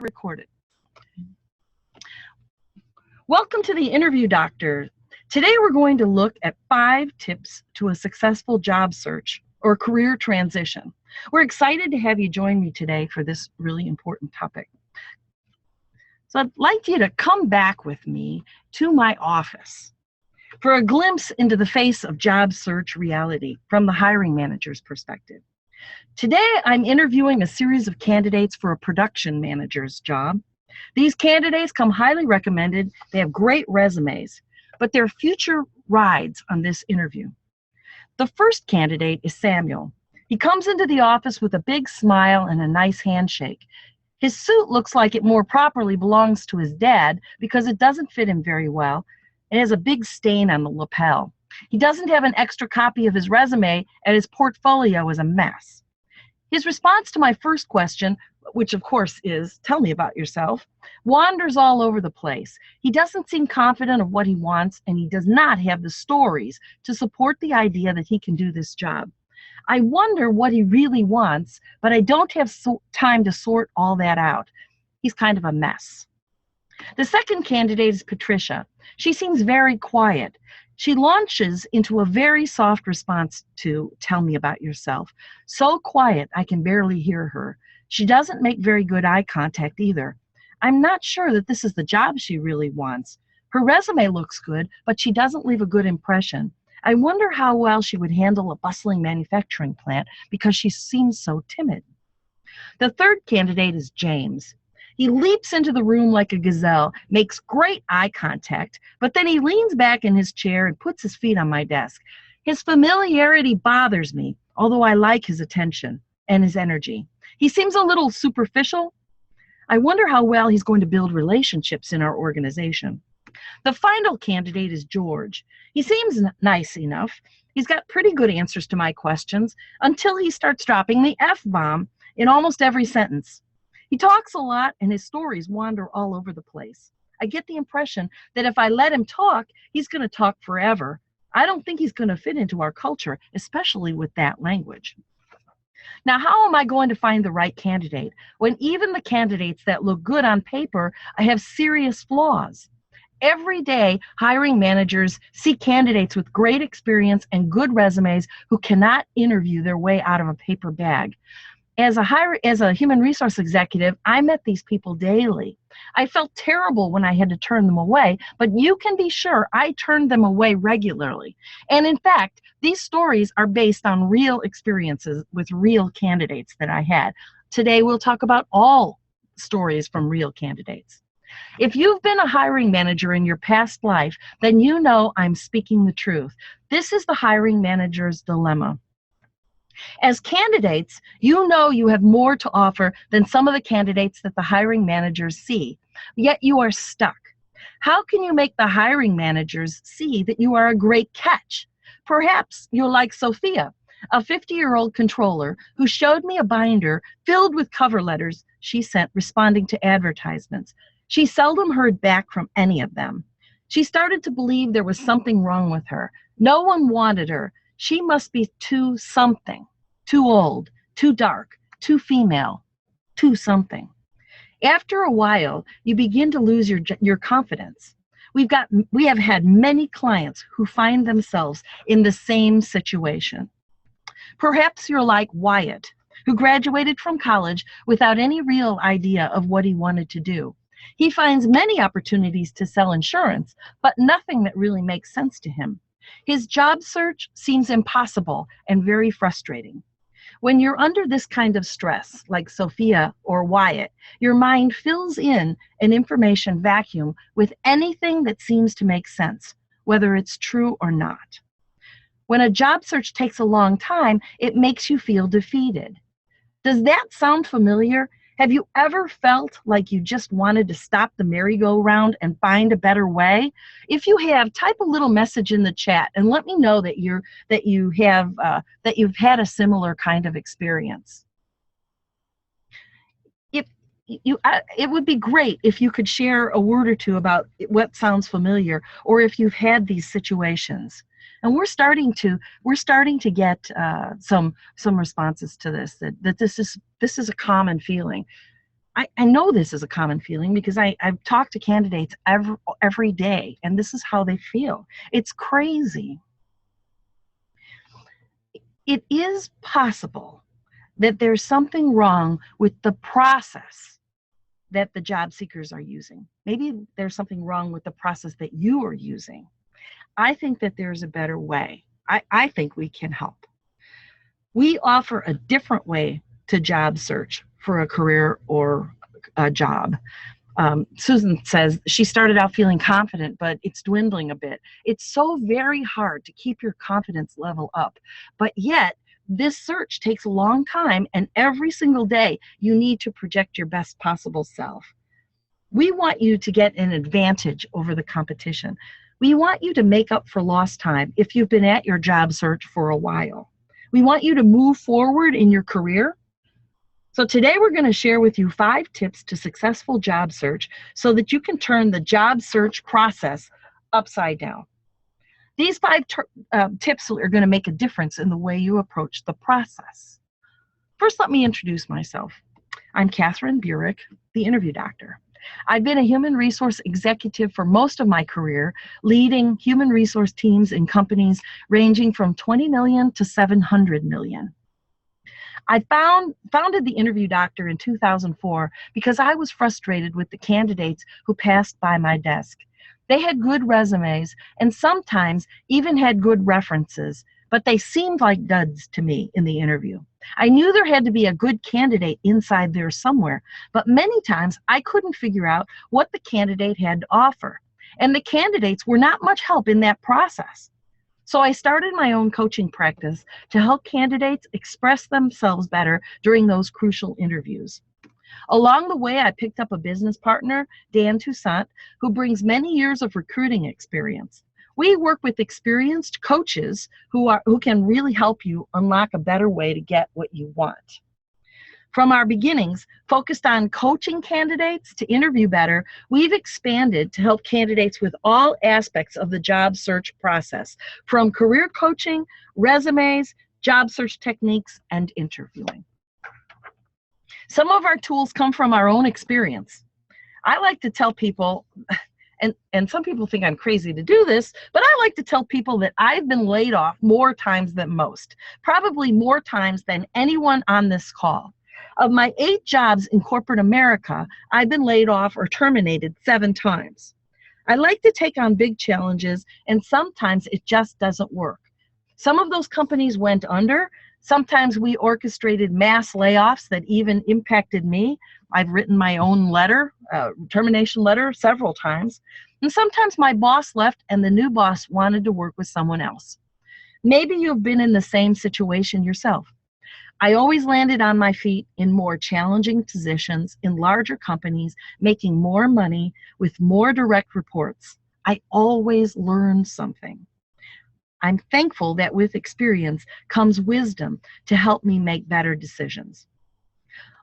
recorded. Welcome to the Interview Doctor. Today we're going to look at 5 tips to a successful job search or career transition. We're excited to have you join me today for this really important topic. So I'd like you to come back with me to my office for a glimpse into the face of job search reality from the hiring manager's perspective. Today, I'm interviewing a series of candidates for a production manager's job. These candidates come highly recommended. They have great resumes, but they're future rides on this interview. The first candidate is Samuel. He comes into the office with a big smile and a nice handshake. His suit looks like it more properly belongs to his dad because it doesn't fit him very well. It has a big stain on the lapel. He doesn't have an extra copy of his resume, and his portfolio is a mess. His response to my first question, which of course is, tell me about yourself, wanders all over the place. He doesn't seem confident of what he wants, and he does not have the stories to support the idea that he can do this job. I wonder what he really wants, but I don't have time to sort all that out. He's kind of a mess. The second candidate is Patricia. She seems very quiet. She launches into a very soft response to tell me about yourself. So quiet, I can barely hear her. She doesn't make very good eye contact either. I'm not sure that this is the job she really wants. Her resume looks good, but she doesn't leave a good impression. I wonder how well she would handle a bustling manufacturing plant because she seems so timid. The third candidate is James. He leaps into the room like a gazelle, makes great eye contact, but then he leans back in his chair and puts his feet on my desk. His familiarity bothers me, although I like his attention and his energy. He seems a little superficial. I wonder how well he's going to build relationships in our organization. The final candidate is George. He seems nice enough. He's got pretty good answers to my questions until he starts dropping the F-bomb in almost every sentence. He talks a lot, and his stories wander all over the place. I get the impression that if I let him talk, he's going to talk forever. I don't think he's going to fit into our culture, especially with that language. Now, how am I going to find the right candidate when even the candidates that look good on paper have serious flaws? Every day, hiring managers see candidates with great experience and good resumes who cannot interview their way out of a paper bag. As a human resource executive, I met these people daily. I felt terrible when I had to turn them away, but you can be sure I turned them away regularly. And in fact, these stories are based on real experiences with real candidates that I had. Today, we'll talk about all stories from real candidates. If you've been a hiring manager in your past life, then you know I'm speaking the truth. This is the hiring manager's dilemma. As candidates, you know you have more to offer than some of the candidates that the hiring managers see, yet you are stuck. How can you make the hiring managers see that you are a great catch? Perhaps you're like Sophia, a 50-year-old controller who showed me a binder filled with cover letters she sent responding to advertisements. She seldom heard back from any of them. She started to believe there was something wrong with her. No one wanted her. She must be too something, too old, too dark, too female, too something. After a while, you begin to lose your confidence. We have had many clients who find themselves in the same situation. Perhaps you're like Wyatt, who graduated from college without any real idea of what he wanted to do. He finds many opportunities to sell insurance, but nothing that really makes sense to him. His job search seems impossible and very frustrating. When you're under this kind of stress, like Sophia or Wyatt, your mind fills in an information vacuum with anything that seems to make sense, whether it's true or not. When a job search takes a long time, it makes you feel defeated. Does that sound familiar? Have you ever felt like you just wanted to stop the merry-go-round and find a better way? If you have, type a little message in the chat and let me know that you've had a similar kind of experience. It would be great if you could share a word or two about what sounds familiar, or if you've had these situations. And we're starting to get some responses to this, that this is a common feeling. I know this is a common feeling because I've talked to candidates every day, and this is how they feel. It's crazy. It is possible that there's something wrong with the process that the job seekers are using. Maybe there's something wrong with the process that you are using. I think that there's a better way. I think we can help. We offer a different way to job search for a career or a job. Susan says she started out feeling confident, but it's dwindling a bit. It's so very hard to keep your confidence level up, but yet this search takes a long time, and every single day you need to project your best possible self. We want you to get an advantage over the competition. We want you to make up for lost time if you've been at your job search for a while. We want you to move forward in your career. So today we're going to share with you 5 tips to successful job search so that you can turn the job search process upside down. These 5 tips are going to make a difference in the way you approach the process. First, let me introduce myself. I'm Catherine Burek, the interview doctor. I've been a human resource executive for most of my career, leading human resource teams in companies ranging from 20 million to 700 million. I founded the Interview Doctor in 2004 because I was frustrated with the candidates who passed by my desk. They had good resumes and sometimes even had good references, but they seemed like duds to me in the interview. I knew there had to be a good candidate inside there somewhere, but many times I couldn't figure out what the candidate had to offer, and the candidates were not much help in that process. So I started my own coaching practice to help candidates express themselves better during those crucial interviews. Along the way, I picked up a business partner, Dan Toussaint, who brings many years of recruiting experience. We work with experienced coaches who can really help you unlock a better way to get what you want. From our beginnings, focused on coaching candidates to interview better, we've expanded to help candidates with all aspects of the job search process, from career coaching, resumes, job search techniques, and interviewing. Some of our tools come from our own experience. I like to tell people, and some people think I'm crazy to do this, but I like to tell people that I've been laid off more times than most, probably more times than anyone on this call. Of my 8 jobs in corporate America, I've been laid off or terminated 7 times. I like to take on big challenges, and sometimes it just doesn't work. Some of those companies went under. Sometimes we orchestrated mass layoffs that even impacted me. I've written my own letter, termination letter, several times. And sometimes my boss left and the new boss wanted to work with someone else. Maybe you've been in the same situation yourself. I always landed on my feet in more challenging positions in larger companies, making more money with more direct reports. I always learned something. I'm thankful that with experience comes wisdom to help me make better decisions.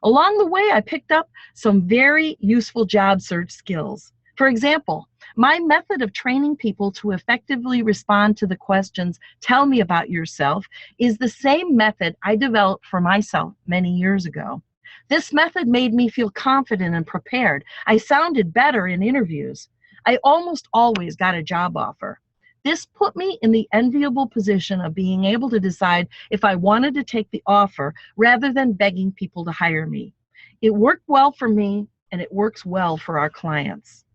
Along the way, I picked up some very useful job search skills. For example, my method of training people to effectively respond to the questions, "Tell me about yourself," is the same method I developed for myself many years ago. This method made me feel confident and prepared. I sounded better in interviews. I almost always got a job offer. This put me in the enviable position of being able to decide if I wanted to take the offer rather than begging people to hire me. It worked well for me, and it works well for our clients.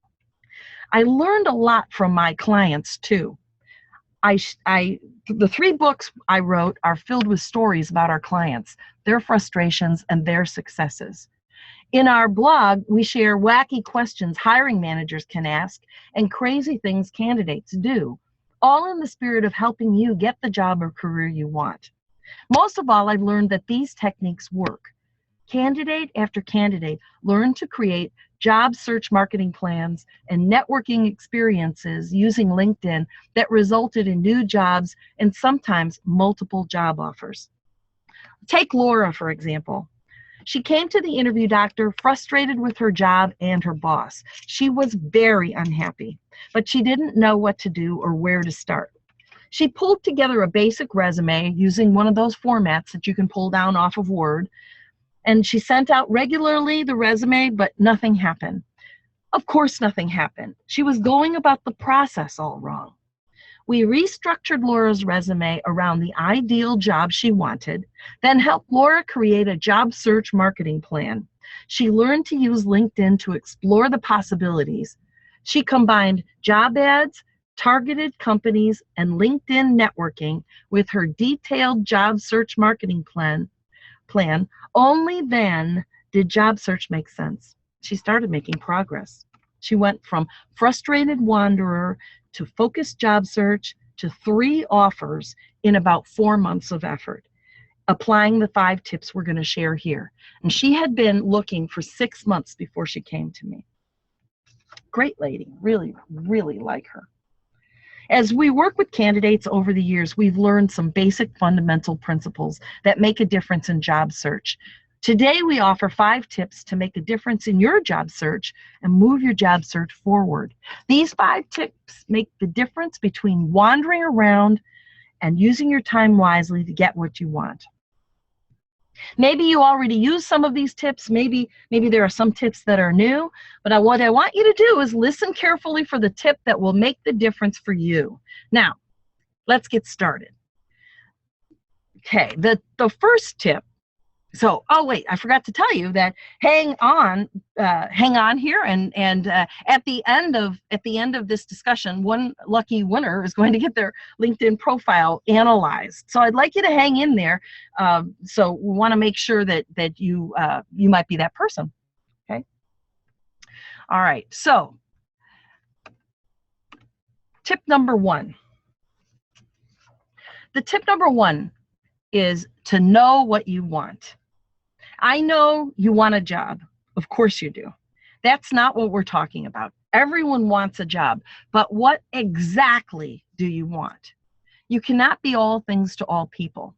I learned a lot from my clients too. The 3 books I wrote are filled with stories about our clients, their frustrations, and their successes. In our blog, we share wacky questions hiring managers can ask and crazy things candidates do, all in the spirit of helping you get the job or career you want. Most of all, I've learned that these techniques work. Candidate after candidate learned to create job search marketing plans and networking experiences using LinkedIn that resulted in new jobs and sometimes multiple job offers. Take Laura, for example. She came to the Interview Doctor frustrated with her job and her boss. She was very unhappy, but she didn't know what to do or where to start. She pulled together a basic resume using one of those formats that you can pull down off of Word. And she sent out regularly the resume, but nothing happened. Of course, nothing happened. She was going about the process all wrong. We restructured Laura's resume around the ideal job she wanted, then helped Laura create a job search marketing plan. She learned to use LinkedIn to explore the possibilities. She combined job ads, targeted companies, and LinkedIn networking with her detailed job search marketing plan. Only then did job search make sense. She started making progress. She went from frustrated wanderer to focused job search to 3 offers in about 4 months of effort, applying the 5 tips we're going to share here. And she had been looking for 6 months before she came to me. Great lady, really, really like her. As we work with candidates over the years, we've learned some basic fundamental principles that make a difference in job search. Today, we offer 5 tips to make a difference in your job search and move your job search forward. These 5 tips make the difference between wandering around and using your time wisely to get what you want. Maybe you already use some of these tips. Maybe there are some tips that are new. But what I want you to do is listen carefully for the tip that will make the difference for you. Now, let's get started. Okay, the first tip. So, oh wait, I forgot to tell you that hang on here, and at the end of this discussion, one lucky winner is going to get their LinkedIn profile analyzed. So I'd like you to hang in there. So we want to make sure that you might be that person. Okay. All right. So tip number 1. The tip number 1 is to know what you want. I know you want a job. Of course you do. That's not what we're talking about. Everyone wants a job, but what exactly do you want? You cannot be all things to all people.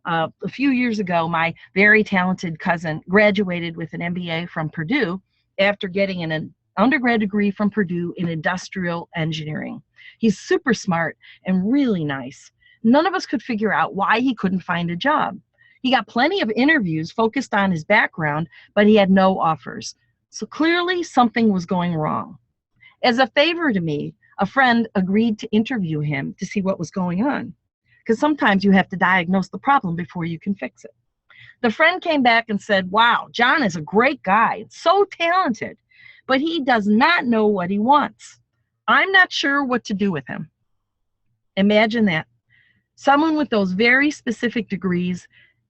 A few years ago, my very talented cousin graduated with an MBA from Purdue after getting an undergrad degree from Purdue in industrial engineering. He's super smart and really nice. None of us could figure out why he couldn't find a job. He got plenty of interviews focused on his background, but he had no offers. So clearly something was going wrong. As a favor to me, a friend agreed to interview him to see what was going on, because sometimes you have to diagnose the problem before you can fix it. The friend came back and said, "Wow, John is a great guy, so talented, but he does not know what he wants. I'm not sure what to do with him." Imagine that. Someone with those very specific degrees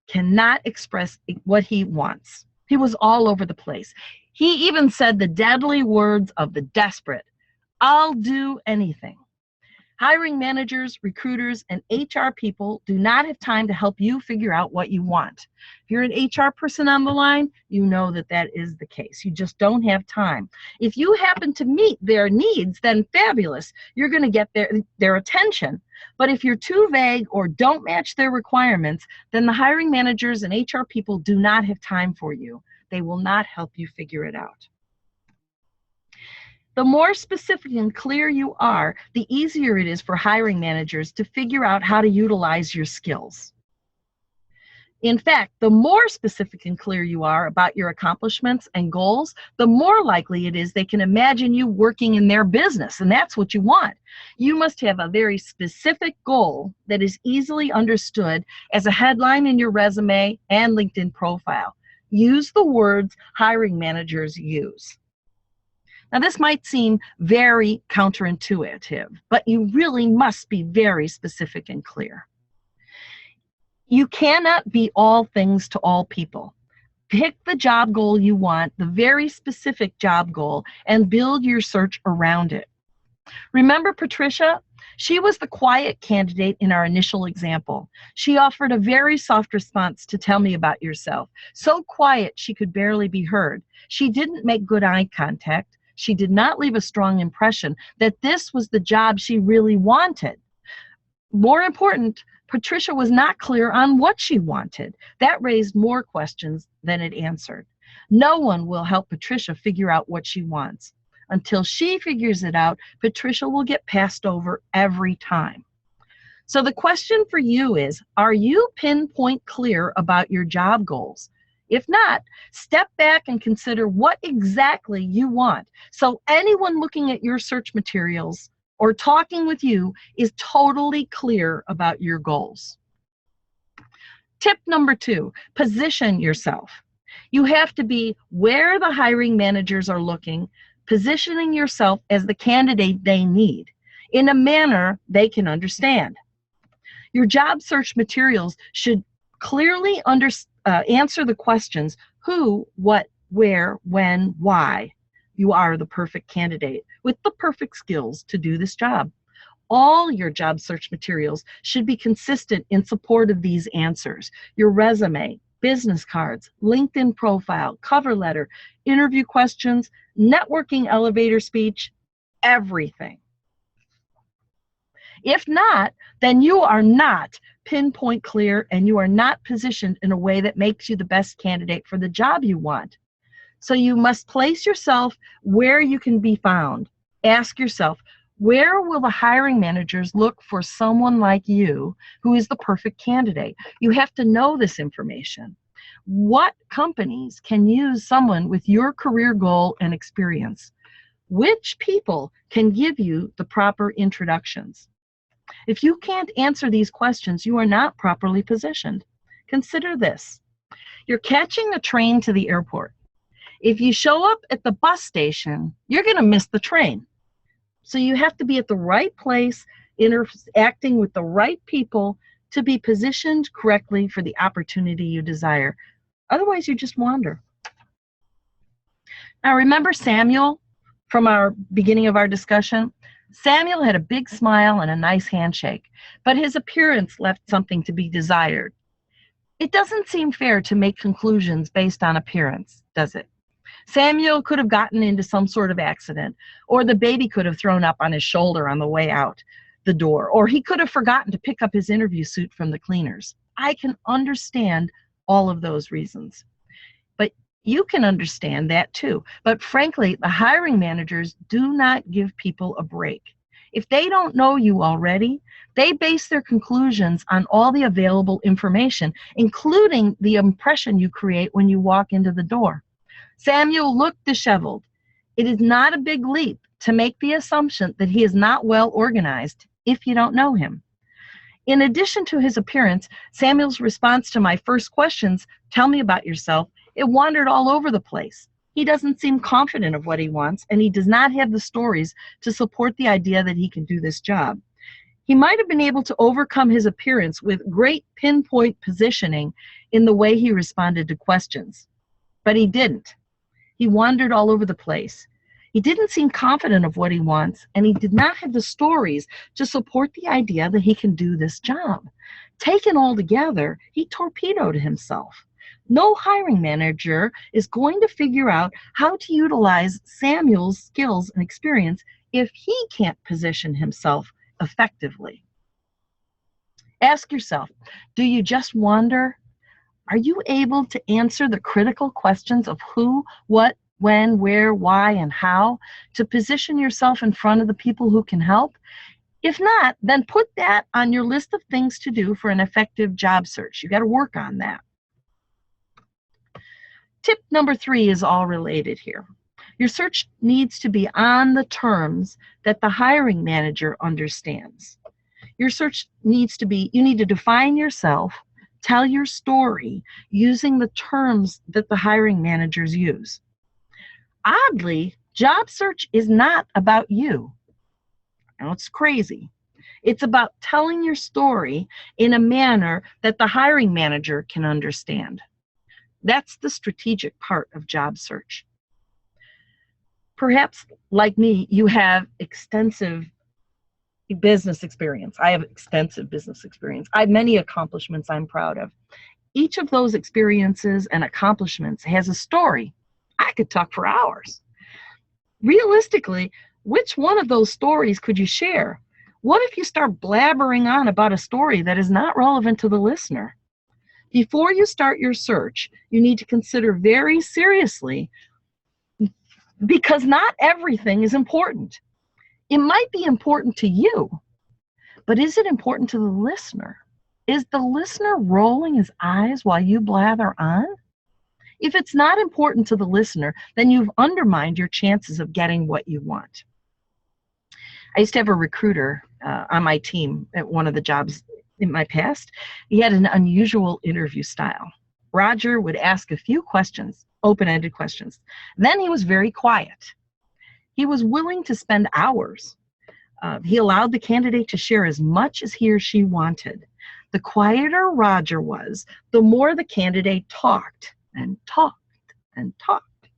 cannot express what he wants. He was all over the place. He even said the deadly words of the desperate, "I'll do anything." Hiring managers, recruiters, and HR people do not have time to help you figure out what you want. If you're an HR person on the line, you know that is the case. You just don't have time. If you happen to meet their needs, then fabulous. You're going to get their attention. But if you're too vague or don't match their requirements, then the hiring managers and HR people do not have time for you. They will not help you figure it out. The more specific and clear you are, the easier it is for hiring managers to figure out how to utilize your skills. In fact, the more specific and clear you are about your accomplishments and goals, the more likely it is they can imagine you working in their business, and that's what you want. You must have a very specific goal that is easily understood as a headline in your resume and LinkedIn profile. Use the words hiring managers use. Now, this might seem very counterintuitive, but you really must be very specific and clear. You cannot be all things to all people. Pick the job goal you want, the very specific job goal, and build your search around it. Remember Patricia? She was the quiet candidate in our initial example. She offered a very soft response to "Tell me about yourself." So quiet she could barely be heard. She didn't make good eye contact. She did not leave a strong impression that this was the job she really wanted. More important, Patricia was not clear on what she wanted. That raised more questions than it answered. No one will help Patricia figure out what she wants. Until she figures it out, Patricia will get passed over every time. So the question for you is, are you pinpoint clear about your job goals? If not, step back and consider what exactly you want. So anyone looking at your search materials or talking with you is totally clear about your goals. Tip number 2, position yourself. You have to be where the hiring managers are looking, positioning yourself as the candidate they need in a manner they can understand. Your job search materials should clearly answer the questions who, what, where, when, why. You are the perfect candidate with the perfect skills to do this job. All your job search materials should be consistent in support of these answers. Your resume, business cards, LinkedIn profile, cover letter, interview questions, networking elevator speech, everything. If not, then you are not pinpoint clear and you are not positioned in a way that makes you the best candidate for the job you want. So you must place yourself where you can be found. Ask yourself, where will the hiring managers look for someone like you who is the perfect candidate? You have to know this information. What companies can use someone with your career goal and experience? Which people can give you the proper introductions? If you can't answer these questions, you are not properly positioned. Consider this. You're catching a train to the airport. If you show up at the bus station, you're going to miss the train. So you have to be at the right place, interacting with the right people to be positioned correctly for the opportunity you desire. Otherwise, you just wander. Now, remember Samuel from our beginning of our discussion? Samuel had a big smile and a nice handshake, but his appearance left something to be desired. It doesn't seem fair to make conclusions based on appearance, does it? Samuel could have gotten into some sort of accident, or the baby could have thrown up on his shoulder on the way out the door, or he could have forgotten to pick up his interview suit from the cleaners. I can understand all of those reasons. But you can understand that too. But frankly, the hiring managers do not give people a break. If they don't know you already, they base their conclusions on all the available information, including the impression you create when you walk into the door. Samuel looked disheveled. It is not a big leap to make the assumption that he is not well organized if you don't know him. In addition to his appearance, Samuel's response to my first questions, tell me about yourself, it wandered all over the place. He doesn't seem confident of what he wants, and he does not have the stories to support the idea that he can do this job. He might have been able to overcome his appearance with great pinpoint positioning in the way he responded to questions, but he didn't. He wandered all over the place. He didn't seem confident of what he wants, and he did not have the stories to support the idea that he can do this job. Taken all together, he torpedoed himself. No hiring manager is going to figure out how to utilize Samuel's skills and experience if he can't position himself effectively. Ask yourself, do you just wander? Are you able to answer the critical questions of who, what, when, where, why, and how to position yourself in front of the people who can help? If not, then put that on your list of things to do for an effective job search. You got to work on that. Tip number 3 is all related here. Your search needs to be on the terms that the hiring manager understands. Your search needs to be, you need to define yourself, tell your story using the terms that the hiring managers use. Oddly, job search is not about you. Now, it's crazy. It's about telling your story in a manner that the hiring manager can understand. That's the strategic part of job search. Perhaps, like me, you have extensive business experience. I have extensive business experience. I have many accomplishments I'm proud of. Each of those experiences and accomplishments has a story. I could talk for hours. Realistically, which one of those stories could you share? What if you start blabbering on about a story that is not relevant to the listener? Before you start your search, you need to consider very seriously, because not everything is important. It might be important to you, but is it important to the listener? Is the listener rolling his eyes while you blather on? If it's not important to the listener, then you've undermined your chances of getting what you want. I used to have a recruiter on my team at one of the jobs in my past. He had an unusual interview style. Roger would ask a few questions, open-ended questions. Then he was very quiet. He was willing to spend hours. He allowed the candidate to share as much as he or she wanted. The quieter Roger was, the more the candidate talked and talked and talked.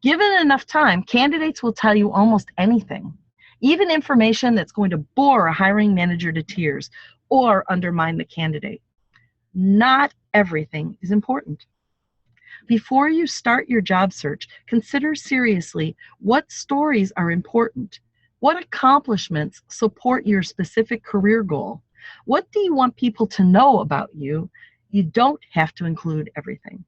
Given enough time, candidates will tell you almost anything, even information that's going to bore a hiring manager to tears or undermine the candidate. Not everything is important. Before you start your job search, consider seriously what stories are important. What accomplishments support your specific career goal? What do you want people to know about you? You don't have to include everything.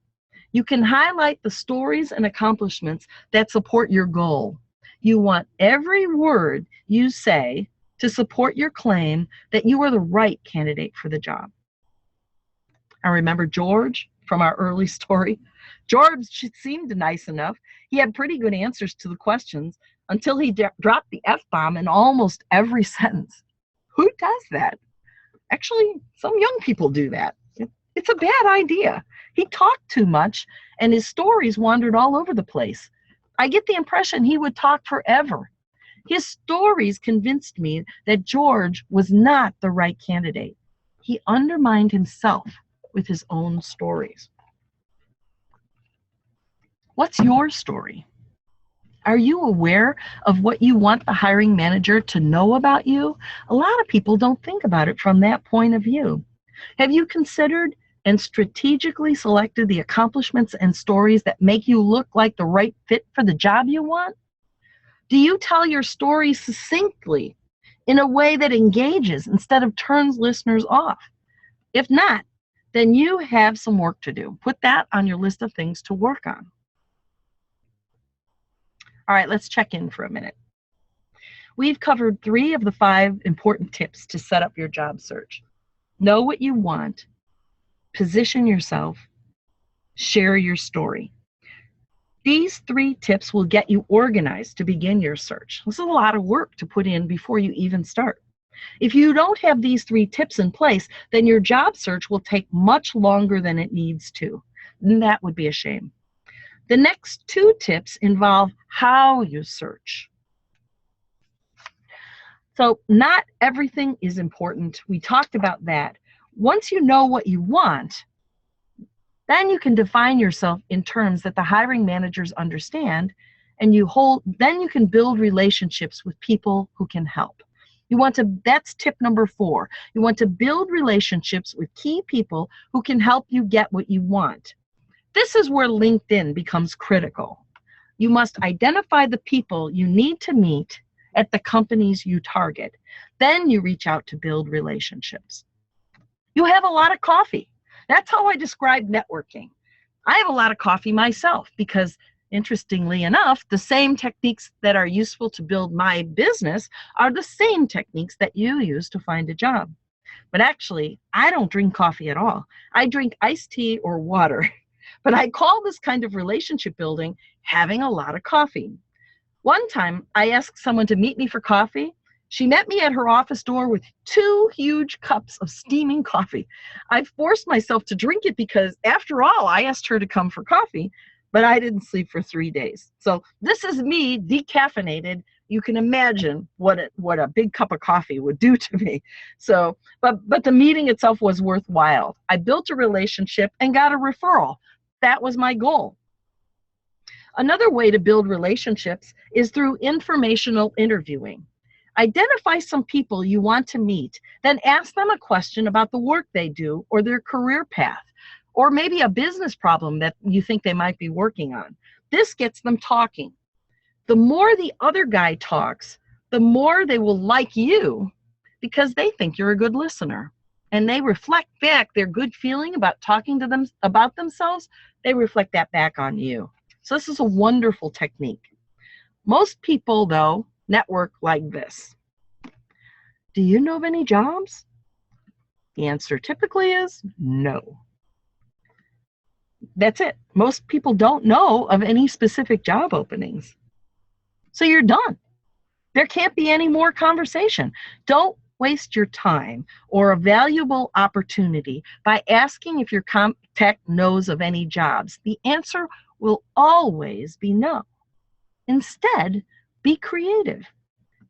You can highlight the stories and accomplishments that support your goal. You want every word you say to support your claim that you are the right candidate for the job. I remember George from our early story. George seemed nice enough. He had pretty good answers to the questions until he dropped the F-bomb in almost every sentence. Who does that? Actually, some young people do that. It's a bad idea. He talked too much, and his stories wandered all over the place. I get the impression he would talk forever. His stories convinced me that George was not the right candidate. He undermined himself with his own stories. What's your story? Are you aware of what you want the hiring manager to know about you? A lot of people don't think about it from that point of view. Have you considered and strategically selected the accomplishments and stories that make you look like the right fit for the job you want? Do you tell your story succinctly in a way that engages instead of turns listeners off? If not, then you have some work to do. Put that on your list of things to work on. All right, let's check in for a minute. We've covered 3 of the 5 important tips to set up your job search. Know what you want, position yourself, share your story. These 3 tips will get you organized to begin your search. This is a lot of work to put in before you even start. If you don't have these 3 tips in place, then your job search will take much longer than it needs to. And that would be a shame. The next 2 tips involve how you search. So not everything is important. We talked about that. Once you know what you want, then you can define yourself in terms that the hiring managers understand, and then you can build relationships with people who can help. That's tip number 4. You want to build relationships with key people who can help you get what you want. This is where LinkedIn becomes critical. You must identify the people you need to meet at the companies you target. Then you reach out to build relationships. You have a lot of coffee. That's how I describe networking. I have a lot of coffee myself because, interestingly enough, the same techniques that are useful to build my business are the same techniques that you use to find a job. But actually, I don't drink coffee at all. I drink iced tea or water. But I call this kind of relationship building having a lot of coffee. One time, I asked someone to meet me for coffee. She met me at her office door with 2 huge cups of steaming coffee. I forced myself to drink it because, after all, I asked her to come for coffee, but I didn't sleep for 3 days. So this is me decaffeinated. You can imagine what a big cup of coffee would do to me. So, but the meeting itself was worthwhile. I built a relationship and got a referral. That was my goal. Another way to build relationships is through informational interviewing. Identify some people you want to meet, then ask them a question about the work they do or their career path, or maybe a business problem that you think they might be working on. This gets them talking. The more the other guy talks, the more they will like you because they think you're a good listener. And they reflect back their good feeling about talking to them about themselves. They reflect that back on you. So this is a wonderful technique. Most people, though, network like this. Do you know of any jobs? The answer typically is no. That's it. Most people don't know of any specific job openings. So you're done. There can't be any more conversation. Don't waste your time or a valuable opportunity by asking if your contact knows of any jobs. The answer will always be no. Instead, be creative.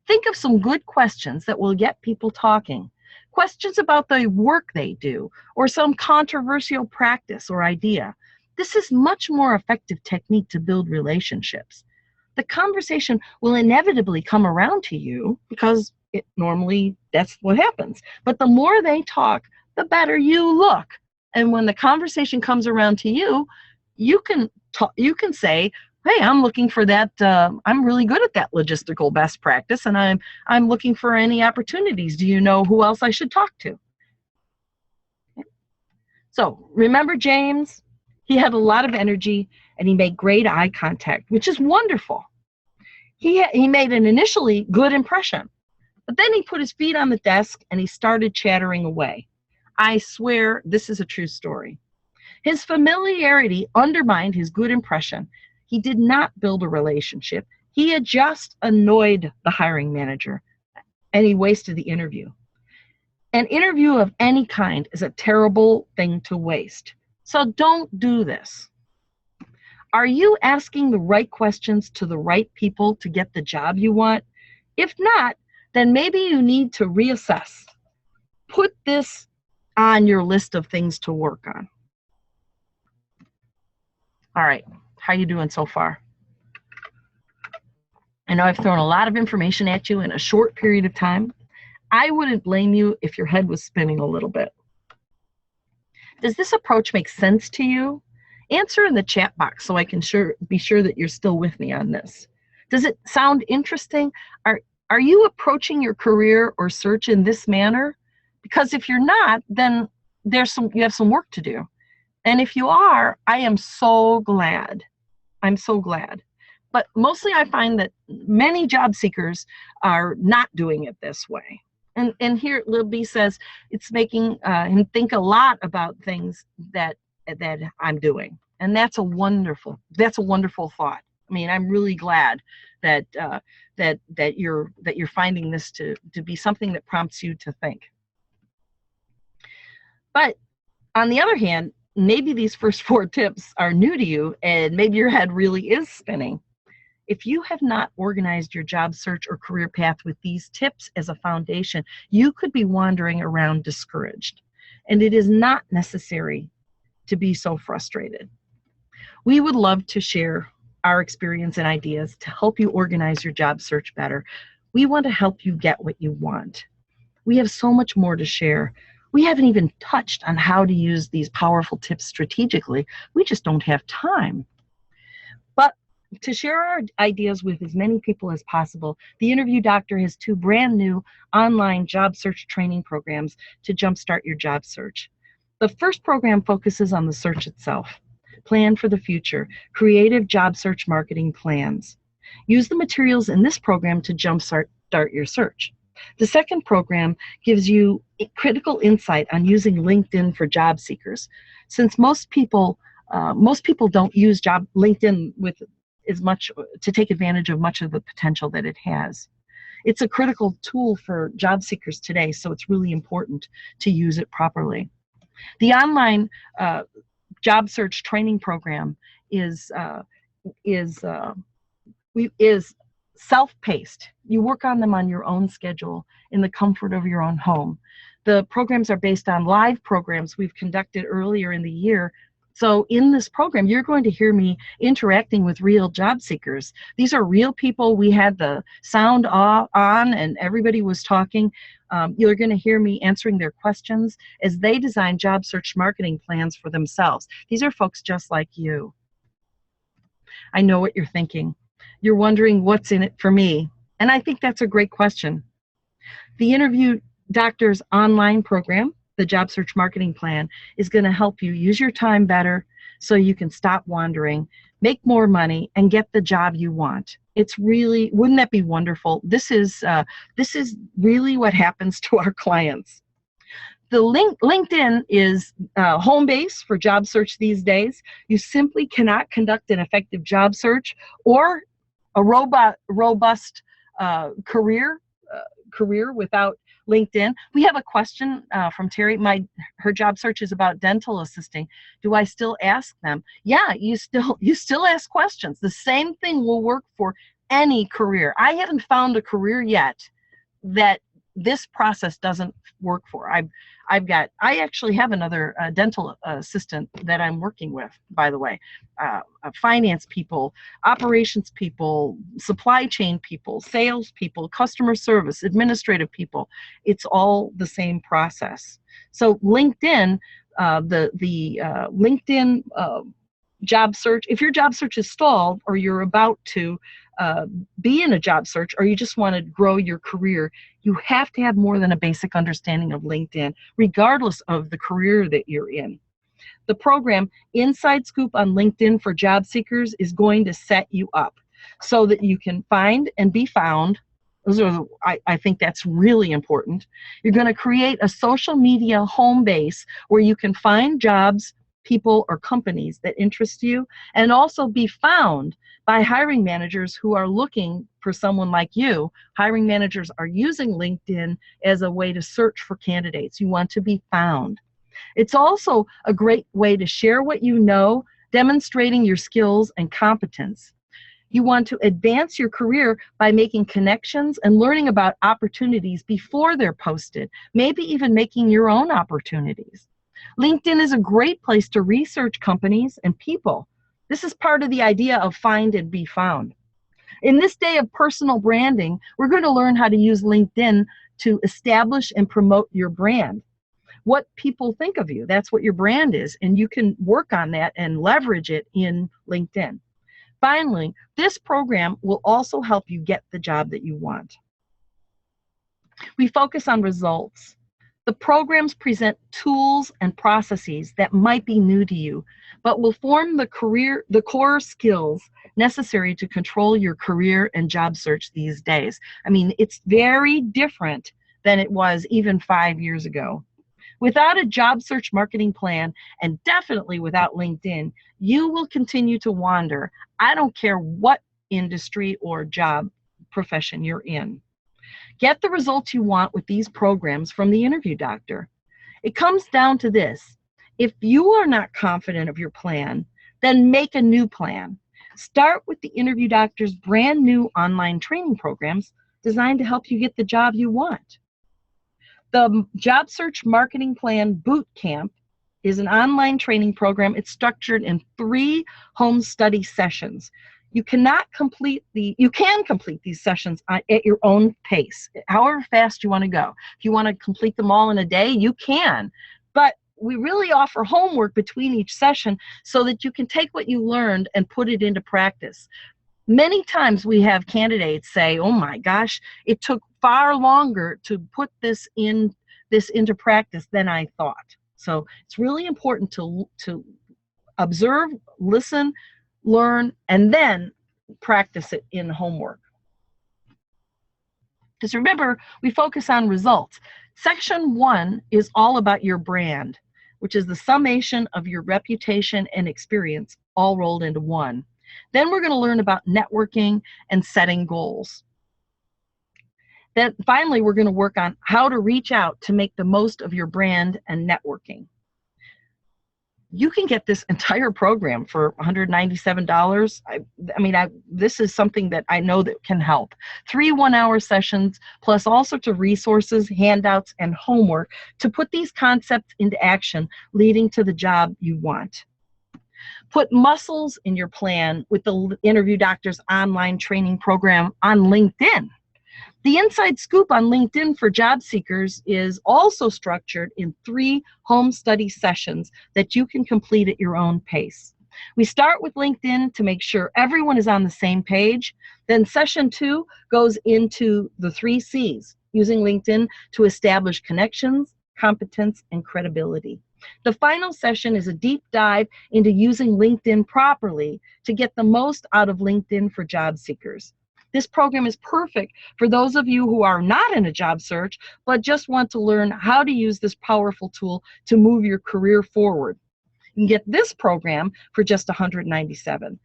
Think of some good questions that will get people talking. Questions about the work they do or some controversial practice or idea. This is much more effective technique to build relationships. The conversation will inevitably come around to you because that's what happens. But the more they talk, the better you look. And when the conversation comes around to you, you can say, hey, I'm looking for that. I'm really good at that logistical best practice, and I'm looking for any opportunities. Do you know who else I should talk to? So remember James? He had a lot of energy, and he made great eye contact, which is wonderful. He made an initially good impression, but then he put his feet on the desk, and he started chattering away. I swear this is a true story. His familiarity undermined his good impression. He did not build a relationship. He had just annoyed the hiring manager, and he wasted the interview. An interview of any kind is a terrible thing to waste. So don't do this. Are you asking the right questions to the right people to get the job you want? If not, then maybe you need to reassess. Put this on your list of things to work on. All right, how you doing so far? I know I've thrown a lot of information at you in a short period of time. I wouldn't blame you if your head was spinning a little bit. Does this approach make sense to you? Answer in the chat box so I can be sure that you're still with me on this. Does it sound interesting? Are you approaching your career or search in this manner? Because if you're not, then you have some work to do. And if you are, I am so glad. I'm so glad. But mostly I find that many job seekers are not doing it this way. And here Lil B says it's making him think a lot about things that I'm doing. And that's a wonderful thought. I mean, I'm really glad that you're finding this to be something that prompts you to think. But on the other hand, maybe these first 4 tips are new to you and maybe your head really is spinning. If you have not organized your job search or career path with these tips as a foundation, you could be wandering around discouraged. And it is not necessary to be so frustrated. We would love to share our experience and ideas to help you organize your job search better. We want to help you get what you want. We have so much more to share. We haven't even touched on how to use these powerful tips strategically. We just don't have time. But to share our ideas with as many people as possible, the Interview Doctor has 2 brand new online job search training programs to jumpstart your job search. The first program focuses on the search itself. Plan for the future, creative job search marketing plans. Use the materials in this program to jumpstart your search. The second program gives you critical insight on using LinkedIn for job seekers. Since most people don't use LinkedIn with as much to take advantage of much of the potential that it has. It's a critical tool for job seekers today, so it's really important to use it properly. The online job search training program is self-paced. You work on them on your own schedule in the comfort of your own home. The programs are based on live programs we've conducted earlier in the year. So in this program, you're going to hear me interacting with real job seekers. These are real people. We had the sound on and everybody was talking. You're going to hear me answering their questions as they design job search marketing plans for themselves. These are folks just like you. I know what you're thinking. You're wondering what's in it for me. And I think that's a great question. The Interview Doctor's online program, the Job Search Marketing Plan, is going to help you use your time better so you can stop wandering, make more money, and get the job you want. It's really, wouldn't that be wonderful? This is really what happens to our clients. LinkedIn is home base for job search these days. You simply cannot conduct an effective job search or a robust career without LinkedIn. We have a question from Terry. Her job search is about dental assisting. Do I still ask them? Yeah, you still ask questions. The same thing will work for any career. I haven't found a career yet that this process doesn't work for. I actually have another dental assistant that I'm working with, by the way, finance people, operations people, supply chain people, sales people, customer service, administrative people. It's all the same process. So LinkedIn, the LinkedIn job search, if your job search is stalled or you're about to be in a job search or you just want to grow your career, you have to have more than a basic understanding of LinkedIn, regardless of the career that you're in. The program Inside Scoop on LinkedIn for Job Seekers is going to set you up so that you can find and be found. I think that's really important. You're going to create a social media home base where you can find jobs, people, or companies that interest you, and also be found by hiring managers who are looking for someone like you. Hiring managers are using LinkedIn as a way to search for candidates. You want to be found. It's also a great way to share what you know, demonstrating your skills and competence. You want to advance your career by making connections and learning about opportunities before they're posted, maybe even making your own opportunities. LinkedIn is a great place to research companies and people. This is part of the idea of find and be found. In this day of personal branding, we're going to learn how to use LinkedIn to establish and promote your brand. What people think of you, that's what your brand is, and you can work on that and leverage it in LinkedIn. Finally, this program will also help you get the job that you want. We focus on results. The programs present tools and processes that might be new to you, but will form the core skills necessary to control your career and job search these days. I mean, it's very different than it was even 5 years ago. Without a job search marketing plan, and definitely without LinkedIn, you will continue to wander. I don't care what industry or job profession you're in. Get the results you want with these programs from the Interview Doctor. It comes down to this. If you are not confident of your plan, then make a new plan. Start with the Interview Doctor's brand new online training programs designed to help you get the job you want. The Job Search Marketing Plan Boot Camp is an online training program. It's structured in 3 home study sessions. You can complete these sessions at your own pace, however fast you want to go. If you want to complete them all in a day, you can. But we really offer homework between each session so that you can take what you learned and put it into practice. Many times we have candidates say, oh my gosh, it took far longer to put this into practice than I thought. So it's really important to observe, listen, learn, and then practice it in homework. Because remember, we focus on results. Section 1 is all about your brand, which is the summation of your reputation and experience all rolled into one. Then we're going to learn about networking and setting goals. Then finally, we're going to work on how to reach out to make the most of your brand and networking. You can get this entire program for $197. This is something that I know that can help. 3 one-hour sessions, plus all sorts of resources, handouts, and homework to put these concepts into action, leading to the job you want. Put muscles in your plan with the Interview Doctor's online training program on LinkedIn. The Inside Scoop on LinkedIn for Job Seekers is also structured in 3 home study sessions that you can complete at your own pace. We start with LinkedIn to make sure everyone is on the same page. Then session 2 goes into the 3 C's, using LinkedIn to establish connections, competence, and credibility. The final session is a deep dive into using LinkedIn properly to get the most out of LinkedIn for job seekers. This program is perfect for those of you who are not in a job search, but just want to learn how to use this powerful tool to move your career forward. You can get this program for just $197.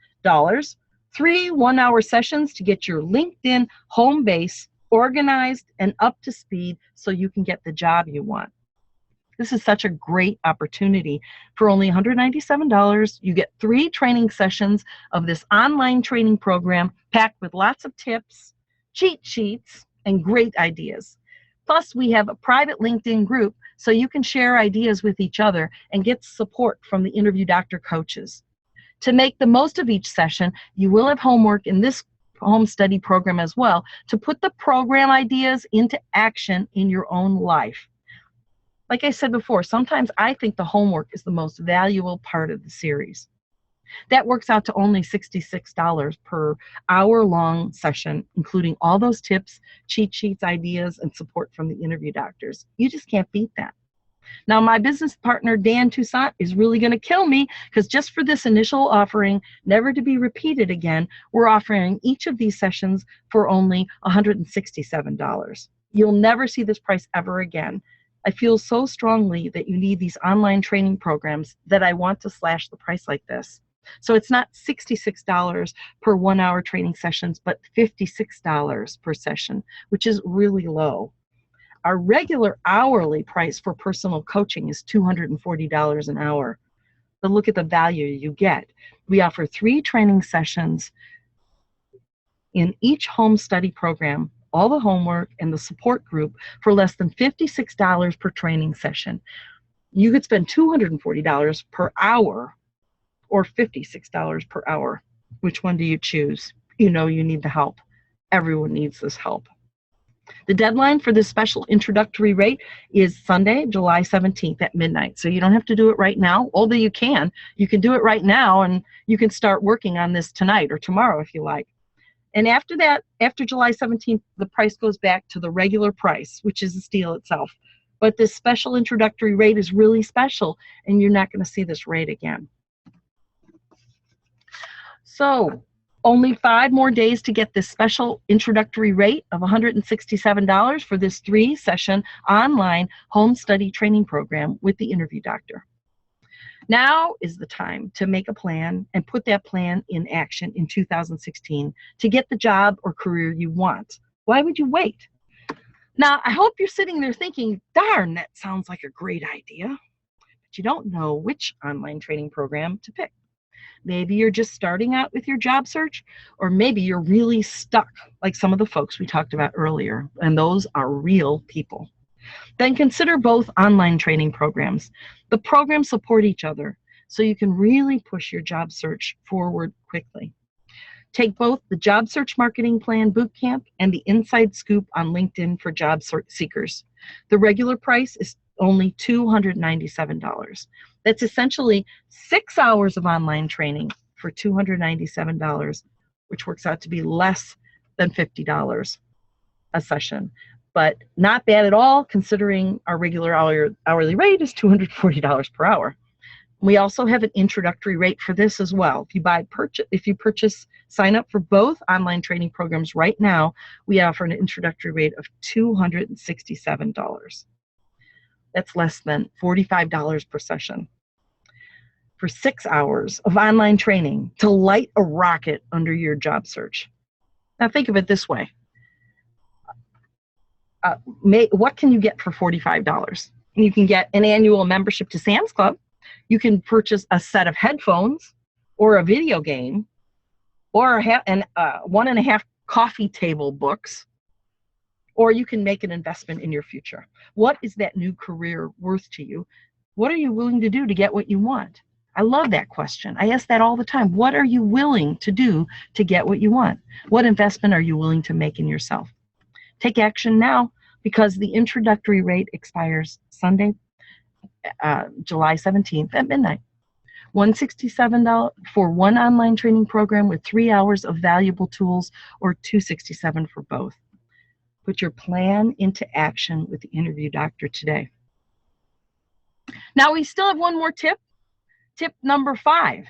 3 one-hour sessions to get your LinkedIn home base organized and up to speed so you can get the job you want. This is such a great opportunity. For only $197, you get 3 training sessions of this online training program packed with lots of tips, cheat sheets, and great ideas. Plus, we have a private LinkedIn group so you can share ideas with each other and get support from the Interview Doctor coaches. To make the most of each session, you will have homework in this home study program as well to put the program ideas into action in your own life. Like I said before, sometimes I think the homework is the most valuable part of the series. That works out to only $66 per hour-long session, including all those tips, cheat sheets, ideas, and support from the Interview Doctors. You just can't beat that. Now, my business partner, Dan Toussaint, is really going to kill me because just for this initial offering, never to be repeated again, we're offering each of these sessions for only $167. You'll never see this price ever again. I feel so strongly that you need these online training programs that I want to slash the price like this. So it's not $66 per 1 hour training sessions, but $56 per session, which is really low. Our regular hourly price for personal coaching is $240 an hour. But look at the value you get. We offer 3 training sessions in each home study program, all the homework and the support group for less than $56 per training session. You could spend $240 per hour or $56 per hour. Which one do you choose? You know you need the help. Everyone needs this help. The deadline for this special introductory rate is Sunday, July 17th at midnight. So you don't have to do it right now, although you can. You can do it right now, and you can start working on this tonight or tomorrow if you like. And after that, after July 17th, the price goes back to the regular price, which is the steal itself. But this special introductory rate is really special, and you're not going to see this rate again. So only 5 more days to get this special introductory rate of $167 for this 3-session online home study training program with the Interview Doctor. Now is the time to make a plan and put that plan in action in 2016 to get the job or career you want. Why would you wait? Now, I hope you're sitting there thinking, darn, that sounds like a great idea, but you don't know which online training program to pick. Maybe you're just starting out with your job search, or maybe you're really stuck, like some of the folks we talked about earlier, and those are real people. Then consider both online training programs. The programs support each other, so you can really push your job search forward quickly. Take both the Job Search Marketing Plan Bootcamp and the Inside Scoop on LinkedIn for job seekers. The regular price is only $297. That's essentially 6 hours of online training for $297, which works out to be less than $50 a session. But not bad at all, considering our regular hourly rate is $240 per hour. We also have an introductory rate for this as well. If you sign up for both online training programs right now, we offer an introductory rate of $267. That's less than $45 per session for 6 hours of online training to light a rocket under your job search. Now think of it this way. What can you get for $45? You can get an annual membership to Sam's Club. You can purchase a set of headphones or a video game or 1.5 coffee table books, or you can make an investment in your future. What is that new career worth to you? What are you willing to do to get what you want? I love that question. I ask that all the time. What are you willing to do to get what you want? What investment are you willing to make in yourself? Take action now, because the introductory rate expires Sunday, July 17th at midnight. $167 for one online training program with 3 hours of valuable tools, or $267 for both. Put your plan into action with the Interview Doctor today. Now we still have one more tip. Tip number 5.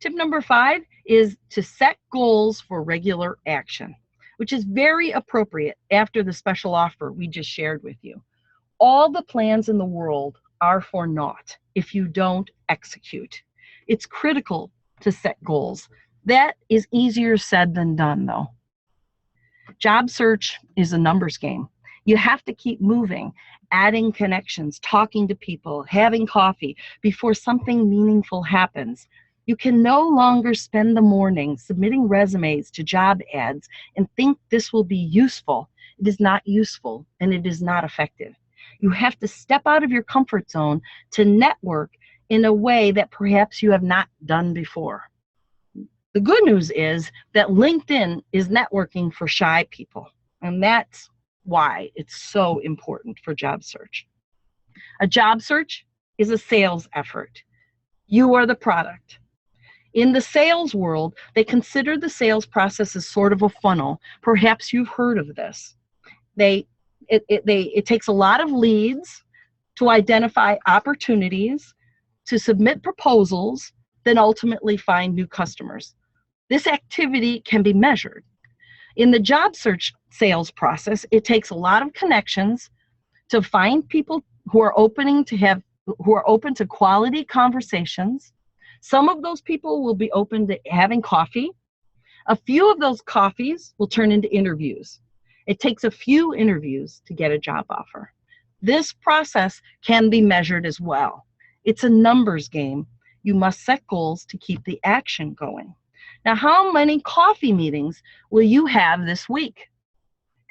Tip number 5 is to set goals for regular action, which is very appropriate after the special offer we just shared with you. All the plans in the world are for naught if you don't execute. It's critical to set goals. That is easier said than done, though. Job search is a numbers game. You have to keep moving, adding connections, talking to people, having coffee before something meaningful happens. You can no longer spend the morning submitting resumes to job ads and think this will be useful. It is not useful, and it is not effective. You have to step out of your comfort zone to network in a way that perhaps you have not done before. The good news is that LinkedIn is networking for shy people, and that's why it's so important for job search. A job search is a sales effort. You are the product. In the sales world, they consider the sales process as sort of a funnel. Perhaps you've heard of this. It takes a lot of leads to identify opportunities, to submit proposals, then ultimately find new customers. This activity can be measured. In the job search sales process, it takes a lot of connections to find people who are open to quality conversations. Some of those people will be open to having coffee. A few of those coffees will turn into interviews. It takes a few interviews to get a job offer. This process can be measured as well. It's a numbers game. You must set goals to keep the action going. Now, how many coffee meetings will you have this week?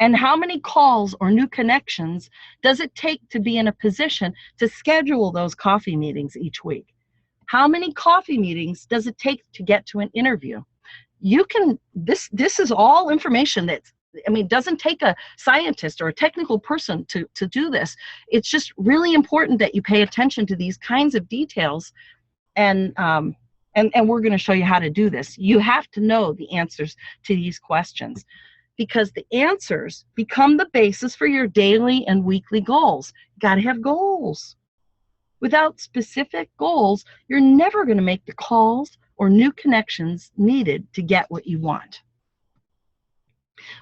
And how many calls or new connections does it take to be in a position to schedule those coffee meetings each week? How many coffee meetings does it take to get to an interview? This is all information doesn't take a scientist or a technical person to do this. It's just really important that you pay attention to these kinds of details, and we're going to show you how to do this. You have to know the answers to these questions because the answers become the basis for your daily and weekly goals. You got to have goals. Without specific goals, you're never going to make the calls or new connections needed to get what you want.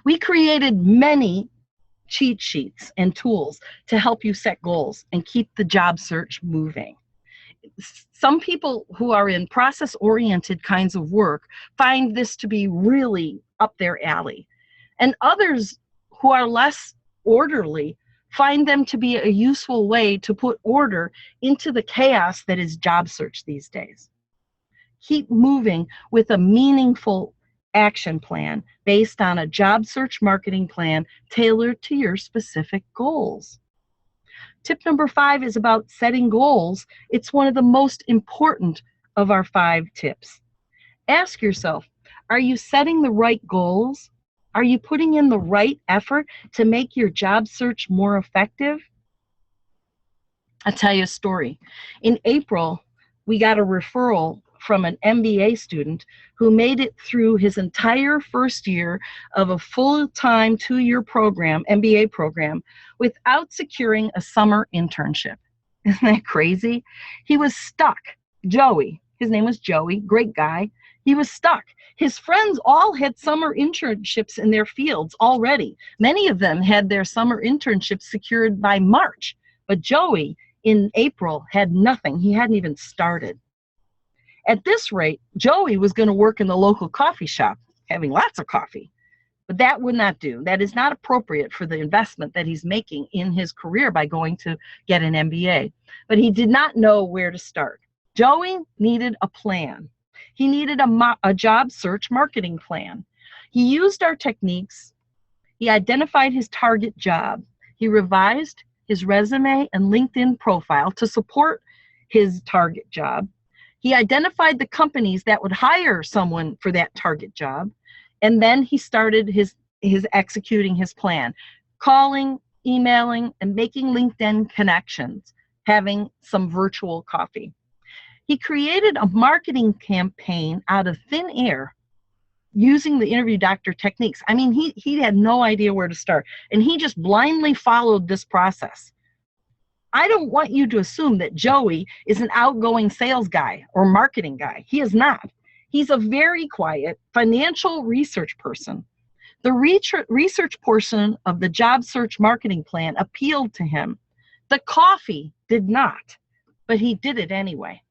We created many cheat sheets and tools to help you set goals and keep the job search moving. Some people who are in process-oriented kinds of work find this to be really up their alley. And others who are less orderly find them to be a useful way to put order into the chaos that is job search these days. Keep moving with a meaningful action plan based on a job search marketing plan tailored to your specific goals. Tip number 5 is about setting goals. It's one of the most important of our 5 tips. Ask yourself, are you setting the right goals? Are you putting in the right effort to make your job search more effective? I'll tell you a story. In April, we got a referral from an MBA student who made it through his entire first year of a full-time 2-year program, MBA program, without securing a summer internship. Isn't that crazy? He was stuck. Joey, his name was Joey, great guy. He was stuck. His friends all had summer internships in their fields already. Many of them had their summer internships secured by March, but Joey in April had nothing. He hadn't even started. At this rate, Joey was going to work in the local coffee shop, having lots of coffee. But that would not do. That is not appropriate for the investment that he's making in his career by going to get an MBA. But he did not know where to start. Joey needed a plan. He needed a job search marketing plan. He used our techniques. He identified his target job. He revised his resume and LinkedIn profile to support his target job. He identified the companies that would hire someone for that target job. And then he started his executing his plan, calling, emailing, and making LinkedIn connections, having some virtual coffee. He created a marketing campaign out of thin air using the interview doctor techniques. I mean, he had no idea where to start, and he just blindly followed this process. I don't want you to assume that Joey is an outgoing sales guy or marketing guy. He is not. He's a very quiet financial research person. The research portion of the job search marketing plan appealed to him. The coffee did not, but he did it anyway.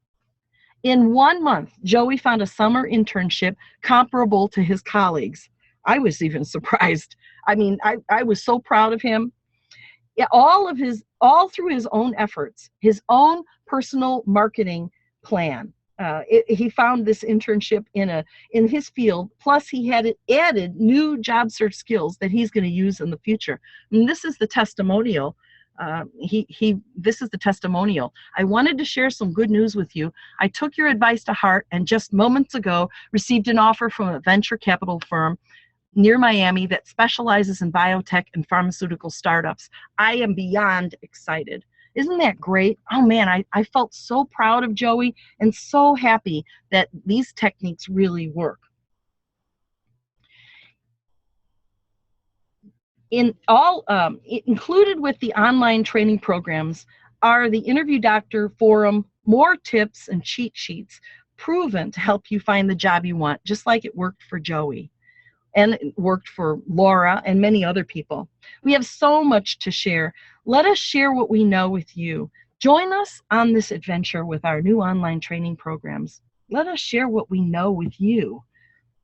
In 1 month, Joey found a summer internship comparable to his colleagues. I was even surprised. I mean, I was so proud of him. Yeah, all through his own efforts, his own personal marketing plan. He found this internship in his field. Plus, he had added new job search skills that he's going to use in the future. And this is the testimonial. This is the testimonial. I wanted to share some good news with you. I took your advice to heart and just moments ago received an offer from a venture capital firm near Miami that specializes in biotech and pharmaceutical startups. I am beyond excited. Isn't that great? Oh man, I felt so proud of Joey and so happy that these techniques really work. Included with the online training programs are the Interview Doctor Forum, more tips and cheat sheets proven to help you find the job you want, just like it worked for Joey. And it worked for Laura and many other people. We have so much to share. Let us share what we know with you. Join us on this adventure with our new online training programs. Let us share what we know with you.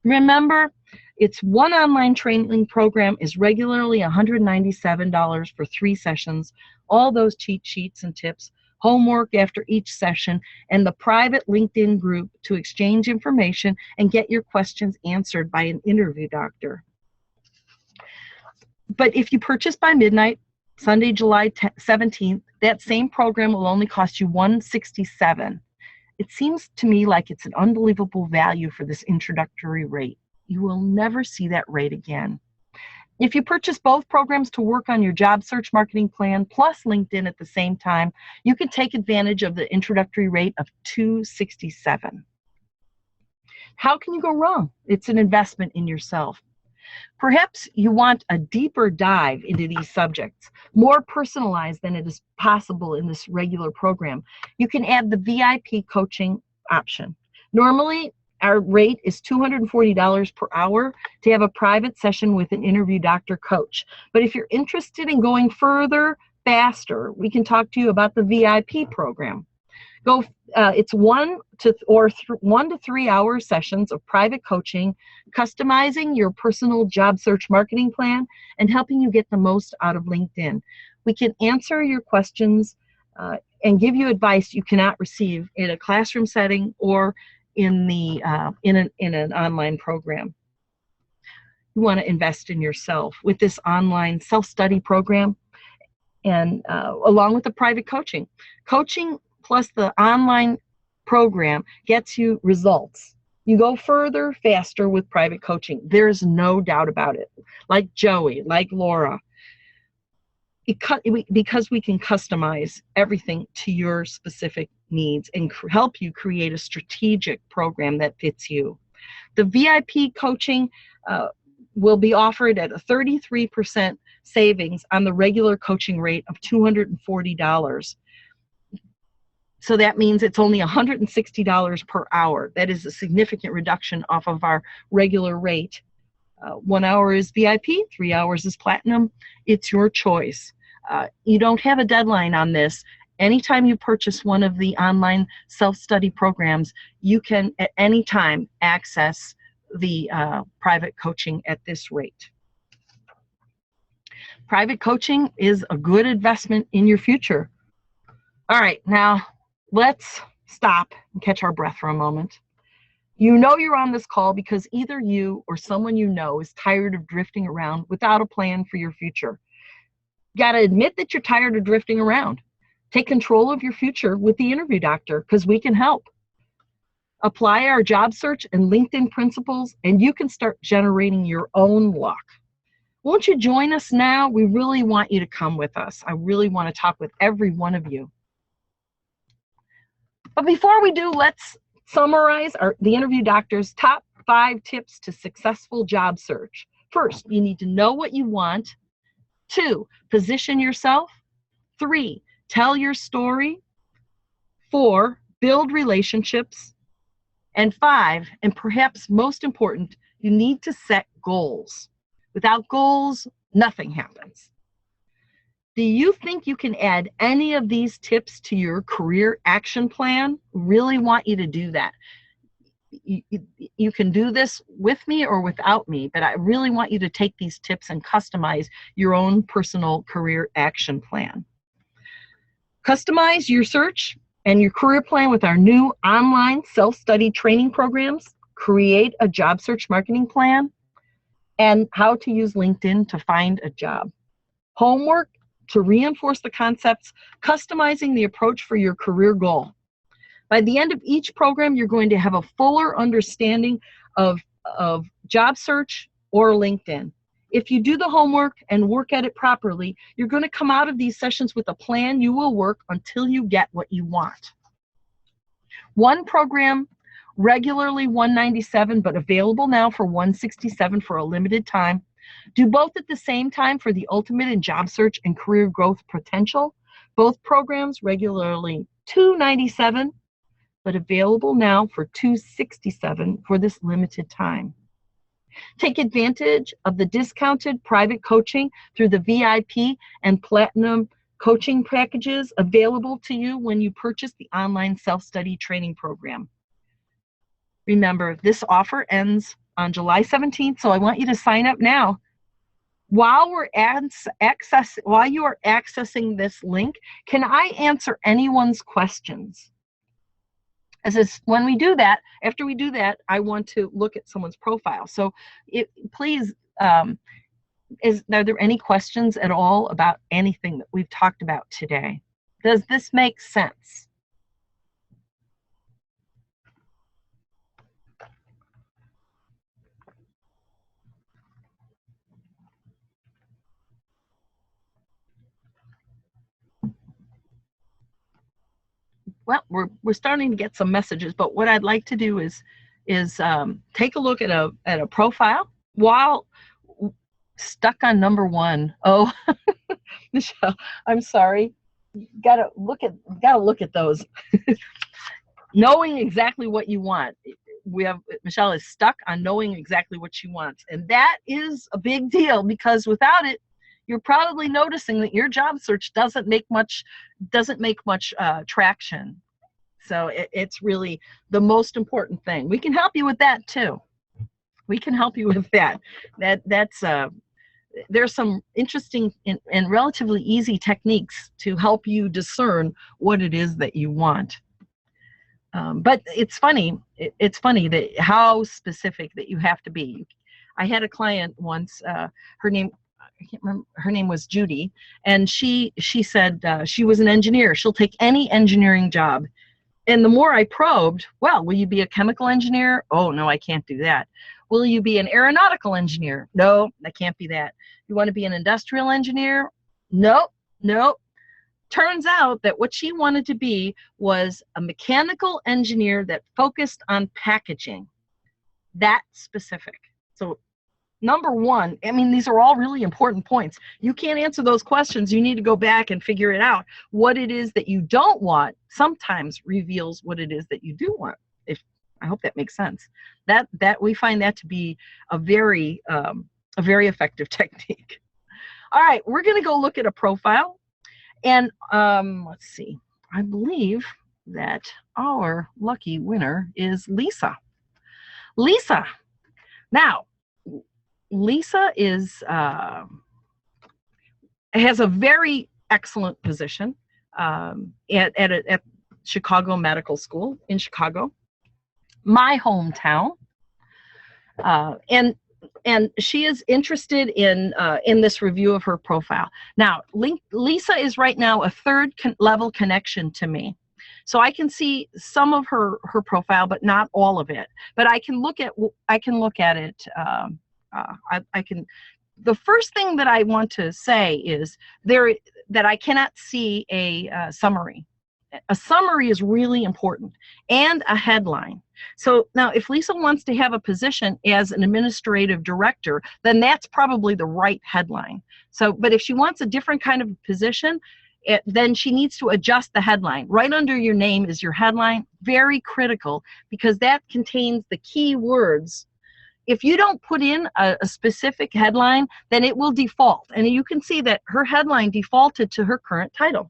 Remember, it's one online training program is regularly $197 for 3 sessions, all those cheat sheets and tips, homework after each session, and the private LinkedIn group to exchange information and get your questions answered by an interview doctor. But if you purchase by midnight, Sunday, July 17th, that same program will only cost you $167. It seems to me like it's an unbelievable value for this introductory rate. You will never see that rate again. If you purchase both programs to work on your job search marketing plan plus LinkedIn at the same time, you can take advantage of the introductory rate of $267. How can you go wrong? It's an investment in yourself. Perhaps you want a deeper dive into these subjects, more personalized than it is possible in this regular program. You can add the VIP coaching option. Normally, our rate is $240 per hour to have a private session with an interview doctor coach. But if you're interested in going further, faster, we can talk to you about the VIP program. It's 1 to 3 hour sessions of private coaching, customizing your personal job search marketing plan, and helping you get the most out of LinkedIn. We can answer your questions and give you advice you cannot receive in a classroom setting or in an online program. You want to invest in yourself with this online self-study program, and along with the private coaching. Coaching plus the online program gets you results. You go further, faster with private coaching. There's no doubt about it. Like Joey, like Laura, because we can customize everything to your specific needs and help you create a strategic program that fits you. The VIP coaching will be offered at a 33% savings on the regular coaching rate of $240. So that means it's only $160 per hour. That is a significant reduction off of our regular rate. 1 hour is VIP, 3 hours is platinum. It's your choice. You don't have a deadline on this. Anytime you purchase one of the online self-study programs, you can at any time access the private coaching at this rate. Private coaching is a good investment in your future. All right, now let's stop and catch our breath for a moment. You know you're on this call because either you or someone you know is tired of drifting around without a plan for your future. You got to admit that you're tired of drifting around. Take control of your future with the Interview Doctor because we can help. Apply our job search and LinkedIn principles and you can start generating your own luck. Won't you join us now? We really want you to come with us. I really want to talk with every one of you. But before we do, let's summarize the Interview Doctor's top 5 tips to successful job search. First, you need to know what you want. 2, position yourself. 3, tell your story. 4, build relationships. And 5, and perhaps most important, you need to set goals. Without goals, nothing happens. Do you think you can add any of these tips to your career action plan? Really want you to do that. You can do this with me or without me, but I really want you to take these tips and customize your own personal career action plan. Customize your search and your career plan with our new online self-study training programs, create a job search marketing plan, and how to use LinkedIn to find a job. Homework to reinforce the concepts, customizing the approach for your career goal. By the end of each program, you're going to have a fuller understanding of job search or LinkedIn. If you do the homework and work at it properly, you're going to come out of these sessions with a plan you will work until you get what you want. One program, regularly $197, but available now for $167 for a limited time. Do both at the same time for the ultimate in job search and career growth potential. Both programs regularly $297, but available now for $267 for this limited time. Take advantage of the discounted private coaching through the VIP and Platinum coaching packages available to you when you purchase the online self-study training program. Remember, this offer ends on July 17th, so I want you to sign up now. While you are accessing this link, can I answer anyone's questions? When we do that, after we do that, I want to look at someone's profile. So please, are there any questions at all about anything that we've talked about today? Does this make sense? Well, we're starting to get some messages, but what I'd like to do is take a look at a profile while stuck on number 1. Oh, Michelle, I'm sorry. Gotta look at those. Knowing exactly what you want. Michelle is stuck on knowing exactly what she wants, and that is a big deal, because without it, you're probably noticing that your job search doesn't make much traction. So it's really the most important thing. We can help you with that too. We can help you with that. There's some interesting and relatively easy techniques to help you discern what it is that you want. But it's funny. It's funny that how specific that you have to be. I had a client once. Her name was Judy, and she said she was an engineer. She'll take any engineering job. And the more I probed, well, will you be a chemical engineer? Oh, no, I can't do that. Will you be an aeronautical engineer? No, I can't be that. You want to be an industrial engineer? Nope. Turns out that what she wanted to be was a mechanical engineer that focused on packaging. That specific. So number 1, I mean, these are all really important points. You can't answer those questions. You need to go back and figure it out. What it is that you don't want sometimes reveals what it is that you do want. I hope that makes sense. That we find that to be a very effective technique. All right, we're going to go look at a profile, and let's see. I believe that our lucky winner is Lisa. Lisa. Now, Lisa has a very excellent position at Chicago Medical School in Chicago, my hometown, and she is interested in this review of her profile. Now, Lisa is right now a third level connection to me. So I can see some of her profile, but not all of it. But I can look at it. The first thing that I want to say is that I cannot see a summary. A summary is really important, and a headline. So now if Lisa wants to have a position as an administrative director, then that's probably the right headline. So, but if she wants a different kind of position, then she needs to adjust the headline. Right under your name is your headline. Very critical, because that contains the key words. If you don't put in a specific headline, then it will default. And you can see that her headline defaulted to her current title.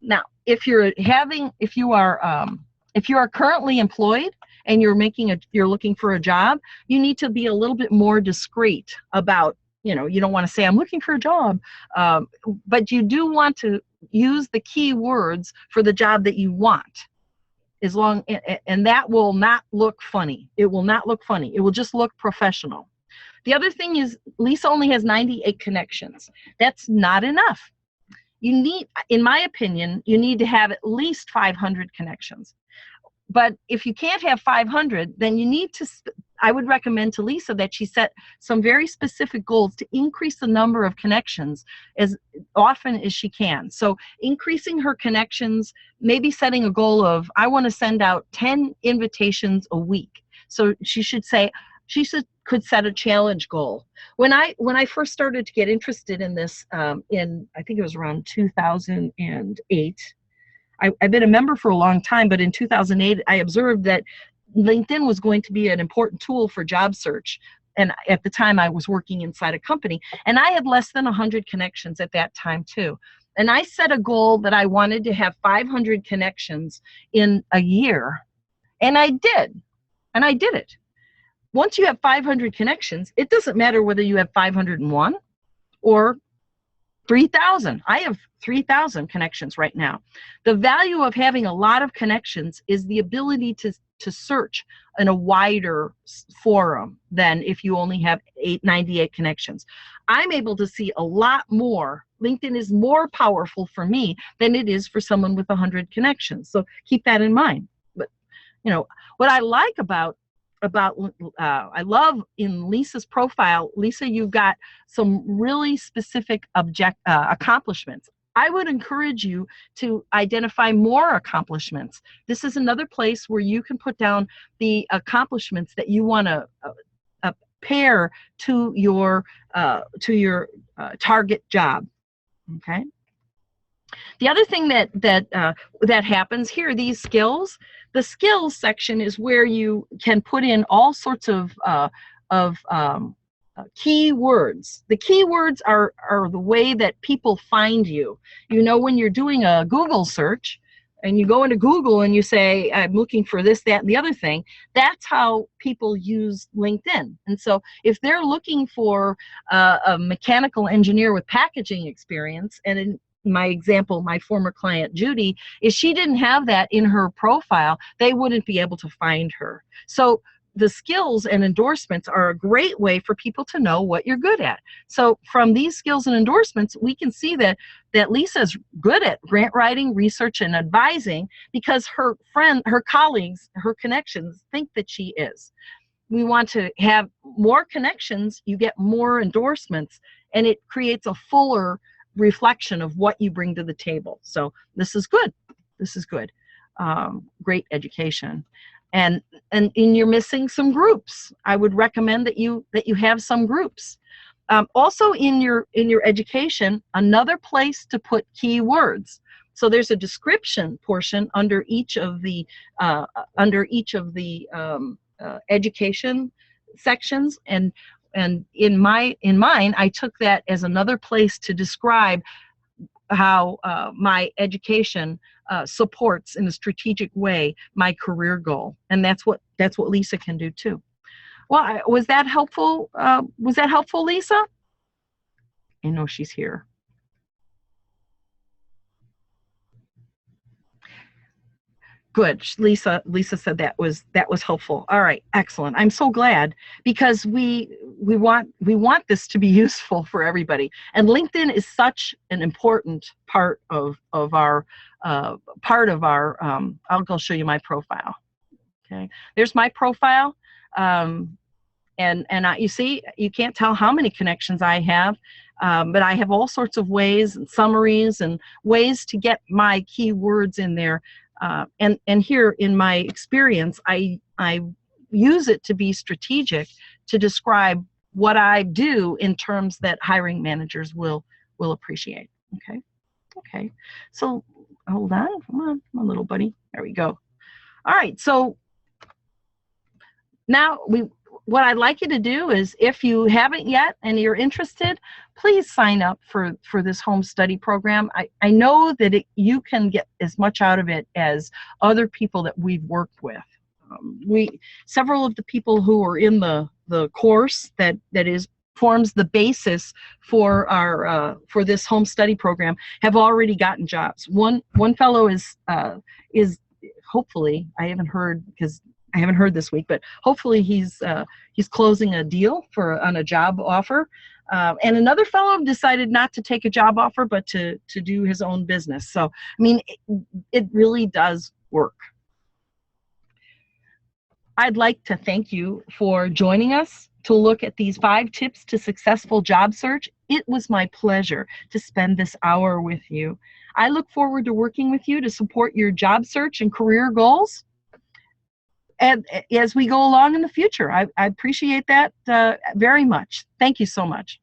Now, if you are currently employed and you're looking for a job, you need to be a little bit more discreet about, you don't want to say I'm looking for a job, but you do want to use the key words for the job that you want. And that will not look funny. It will not look funny. It will just look professional. The other thing is, Lisa only has 98 connections. That's not enough. In my opinion, you need to have at least 500 connections. But if you can't have 500, then I would recommend to Lisa that she set some very specific goals to increase the number of connections as often as she can. So increasing her connections, maybe setting a goal of, I want to send out 10 invitations a week. So she could set a challenge goal. When I first started to get interested in this, I think it was around 2008, I've been a member for a long time, but in 2008, I observed that LinkedIn was going to be an important tool for job search. And at the time, I was working inside a company, and I had less than 100 connections at that time too. And I set a goal that I wanted to have 500 connections in a year, and I did. And I did it. Once you have 500 connections, it doesn't matter whether you have 501 or 3,000. I have 3,000 connections right now. The value of having a lot of connections is the ability to search in a wider forum than if you only have 98 connections. I'm able to see a lot more. LinkedIn is more powerful for me than it is for someone with 100 connections. So keep that in mind. But what I like I love in Lisa's profile, Lisa, you've got some really specific accomplishments. I would encourage you to identify more accomplishments. This is another place where you can put down the accomplishments that you want to pair to your target job. Okay. The other thing that happens here, these skills, the skills section is where you can put in all sorts of keywords. The keywords are the way that people find you. When you're doing a Google search and you go into Google and you say, I'm looking for this, that, and the other thing, that's how people use LinkedIn. And so if they're looking for a mechanical engineer with packaging experience, and in my example, my former client, Judy, if she didn't have that in her profile, they wouldn't be able to find her. So the skills and endorsements are a great way for people to know what you're good at. So from these skills and endorsements, we can see that Lisa's good at grant writing, research, and advising because her colleagues, her connections think that she is. We want to have more connections, you get more endorsements, and it creates a fuller reflection of what you bring to the table. So this is good. This is good. Great education. And you're missing some groups. I would recommend that you have some groups. Also in your education, another place to put keywords. So there's a description portion under each of the education sections, and in mine, I took that as another place to describe how my education supports in a strategic way my career goal, and that's what Lisa can do too. Well, was that helpful? Was that helpful, Lisa? I know she's here. Good. Lisa said that was helpful. All right, excellent. I'm so glad, because we want this to be useful for everybody. And LinkedIn is such an important part of our I'll show you my profile. Okay, there's my profile, and you see, you can't tell how many connections I have, but I have all sorts of ways and summaries and ways to get my keywords in there. And here in my experience, I use it to be strategic to describe what I do in terms that hiring managers will appreciate. Okay. Okay, so hold on, come on, little buddy. There we go. All right, so now what I'd like you to do is, if you haven't yet and you're interested, please sign up for this home study program. I know that you can get as much out of it as other people that we've worked with. Several of the people who are in the course that forms the basis for our for this home study program have already gotten jobs. One fellow is hopefully, I haven't heard this week, but hopefully he's closing a deal on a job offer. And another fellow decided not to take a job offer, but to do his own business. So, I mean, it really does work. I'd like to thank you for joining us to look at these 5 tips to successful job search. It was my pleasure to spend this hour with you. I look forward to working with you to support your job search and career goals, and as we go along in the future. I appreciate that very much. Thank you so much.